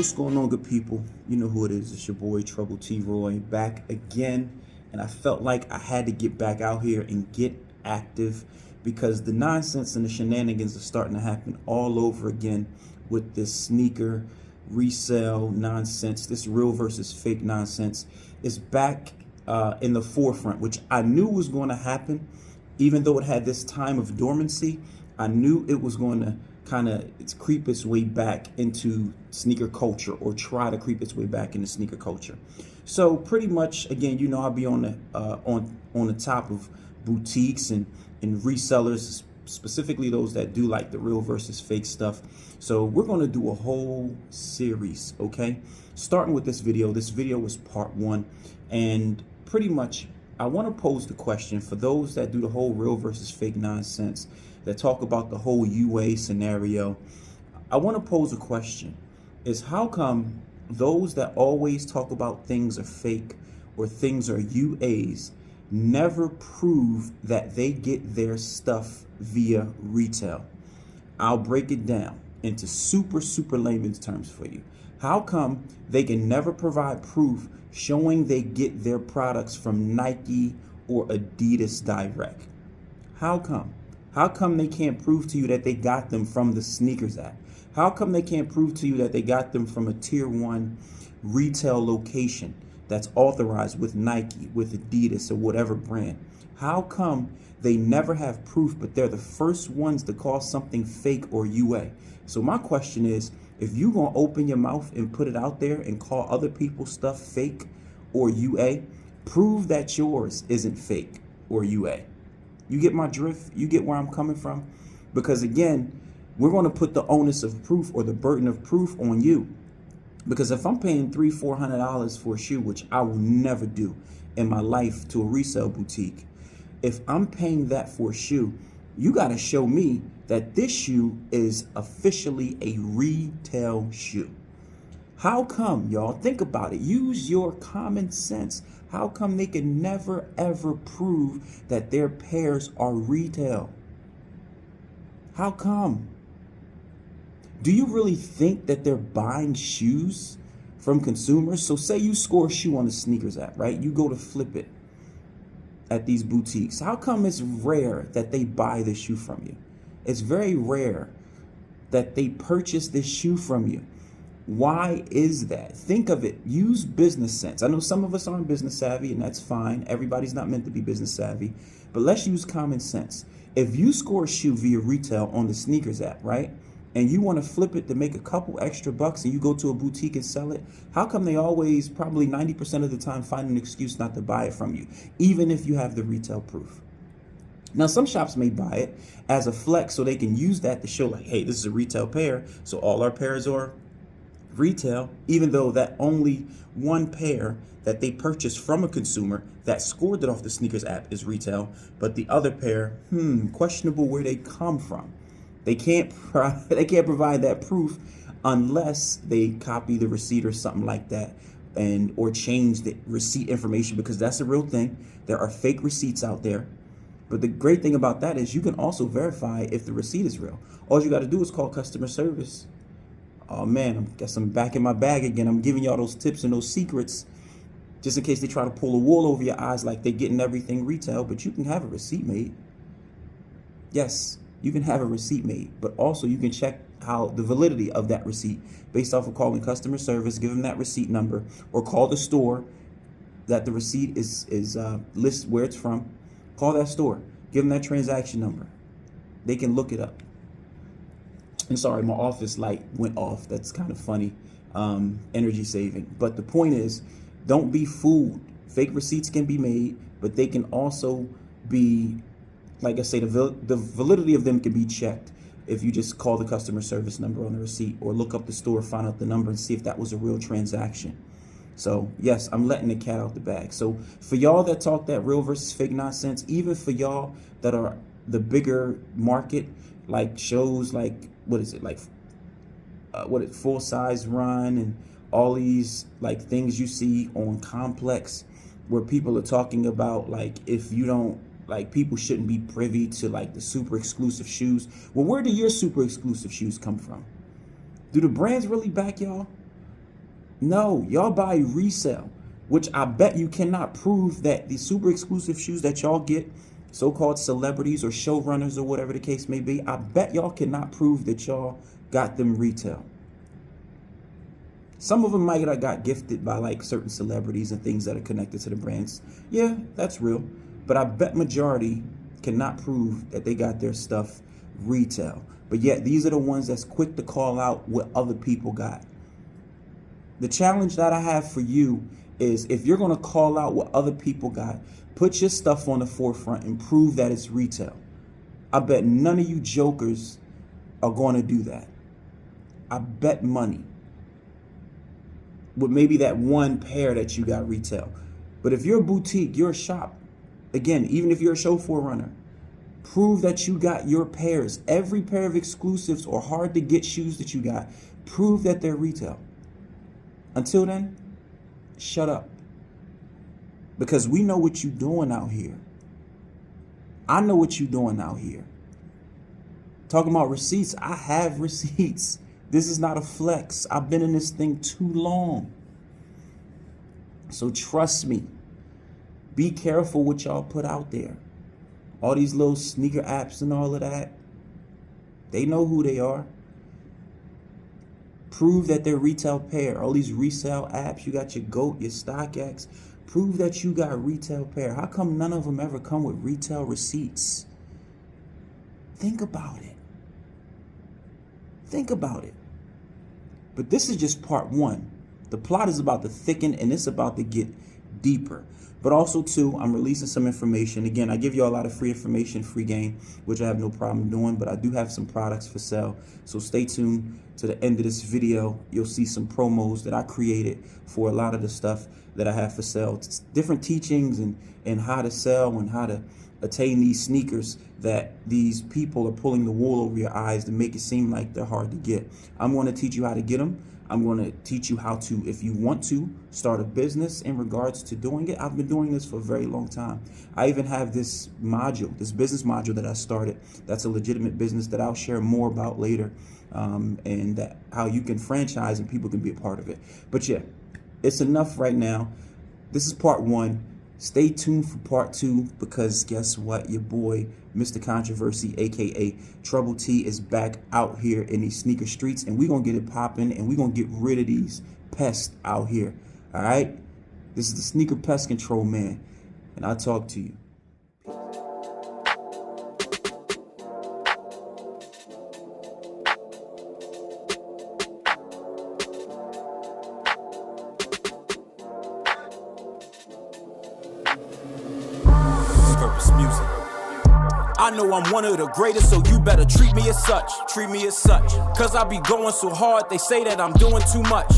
What's going on, good people? You know who it is. It's your boy Trouble T Roy back again, and I felt like I had to get back out here and get active because the nonsense and the shenanigans are starting to happen all over again with this sneaker resale nonsense. This real versus fake nonsense is back in the forefront, which I knew was going to happen. Even though it had this time of dormancy, I knew it was going to kind of creep its way back into sneaker culture, or try to creep its way back into sneaker culture. So pretty much, again, you know, I'll be on the top of boutiques and resellers, specifically those that do like the real versus fake stuff. So we're going to do a whole series, okay? Starting with this video. This video was part one, and pretty much I want to pose the question for those that do the whole real versus fake nonsense, that talk about the whole UA scenario. I want to pose a question, is how come those that always talk about things are fake or things are UAs never prove that they get their stuff via retail? I'll break it down into super layman's terms for you. How come they can never provide proof showing they get their products from Nike or Adidas direct? How come? How come they can't prove to you that they got them from the sneakers app? How come they can't prove to you that they got them from a tier 1 retail location that's authorized with Nike, with Adidas, or whatever brand? How come they never have proof, but they're the first ones to call something fake or UA? So my question is, if you gonna open your mouth and put it out there and call other people's stuff fake or UA, prove that yours isn't fake or UA. You get my drift? You get where I'm coming from? Because again, we're going to put the onus of proof, or the burden of proof, on you. Because if I'm paying $300-400 for a shoe, which I will never do in my life to a resale boutique, if I'm paying that for a shoe, you got to show me that this shoe is officially a retail shoe. How come, y'all? Think about it. Use your common sense. How come they can never ever prove that their pairs are retail? How come? Do you really think that they're buying shoes from consumers? So say you score a shoe on the sneakers app, right? You go to flip it at these boutiques. How come it's rare that they buy the shoe from you? It's very rare that they purchase this shoe from you. Why is that? Think of it. Use business sense. I know some of us aren't business savvy, and that's fine. Everybody's not meant to be business savvy. But let's use common sense. If you score a shoe via retail on the sneakers app, right, and you want to flip it to make a couple extra bucks, and you go to a boutique and sell it, how come they always, probably 90% of the time, find an excuse not to buy it from you, even if you have the retail proof? Now, some shops may buy it as a flex so they can use that to show, like, hey, this is a retail pair, so all our pairs are retail, even though that only one pair that they purchased from a consumer that scored it off the sneakers app is retail, but the other pair, questionable where they come from. They can't provide that proof unless they copy the receipt or something like that, and or change the receipt information, because that's a real thing. There are fake receipts out there. But the great thing about that is you can also verify if the receipt is real. All you got to do is call customer service. Oh man, I guess I'm back in my bag again. I'm giving y'all those tips and those secrets just in case they try to pull a wool over your eyes like they're getting everything retail. But you can have a receipt made. Yes, you can have a receipt made, but also you can check how the validity of that receipt based off of calling customer service, give them that receipt number, or call the store that the receipt is list where it's from. Call that store, give them that transaction number. They can look it up. And sorry, my office light went off. That's kind of funny. Energy saving. But the point is, don't be fooled. Fake receipts can be made, but they can also be, like I say, the validity of them can be checked if you just call the customer service number on the receipt, or look up the store, find out the number, and see if that was a real transaction. So yes, I'm letting the cat out the bag. So for y'all that talk that real versus fake nonsense, even for y'all that are the bigger market, like shows like, what is it, like Full Size Run and all these like things you see on Complex, where people are talking about, like, if you don't, like, people shouldn't be privy to like the super exclusive shoes. Well, where do your super exclusive shoes come from? Do the brands really back y'all? No, y'all buy resale, which I bet you cannot prove that the super exclusive shoes that y'all get, so-called celebrities or showrunners or whatever the case may be, I bet y'all cannot prove that y'all got them retail. Some of them might have got gifted by like certain celebrities and things that are connected to the brands. Yeah, that's real. But I bet majority cannot prove that they got their stuff retail. But yet these are the ones that's quick to call out what other people got. The challenge that I have for you is, if you're going to call out what other people got, put your stuff on the forefront and prove that it's retail. I bet none of you jokers are going to do that. I bet money. With maybe that one pair that you got retail. But if you're a boutique, you're a shop, again, even if you're a show forerunner, prove that you got your pairs. Every pair of exclusives or hard to get shoes that you got, prove that they're retail. Until then, shut up. Because we know what you're doing out here. I know what you're doing out here. Talking about receipts, I have receipts. This is not a flex. I've been in this thing too long. So trust me. Be careful what y'all put out there. All these little sneaker apps and all of that, they know who they are. Prove that they're retail pair. All these resale apps, you got your GOAT, your StockX. Prove that you got retail pair. How come none of them ever come with retail receipts? Think about it. Think about it. But this is just part one. The plot is about to thicken and it's about to get deeper. But also too, I'm releasing some information. Again, I give you a lot of free information, free game, which I have no problem doing, but I do have some products for sale. So stay tuned to the end of this video. You'll see some promos that I created for a lot of the stuff that I have for sale. It's different teachings and how to sell and how to attain these sneakers that these people are pulling the wool over your eyes to make it seem like they're hard to get. I'm going to teach you how to get them. I'm going to teach you how to, if you want to, start a business in regards to doing it. I've been doing this for a very long time. I even have this module, this business module that I started. That's a legitimate business that I'll share more about later, and that how you can franchise and people can be a part of it. But yeah, it's enough right now. This is part one. Stay tuned for part two, because guess what? Your boy, Mr. Controversy, aka Trouble T, is back out here in these sneaker streets, and we're going to get it popping, and we're going to get rid of these pests out here. All right? This is the Sneaker Pest Control Man, and I'll talk to you. Purpose Music. I know I'm one of the greatest, so you better treat me as such. Treat me as such. Cause I be going so hard, they say that I'm doing too much.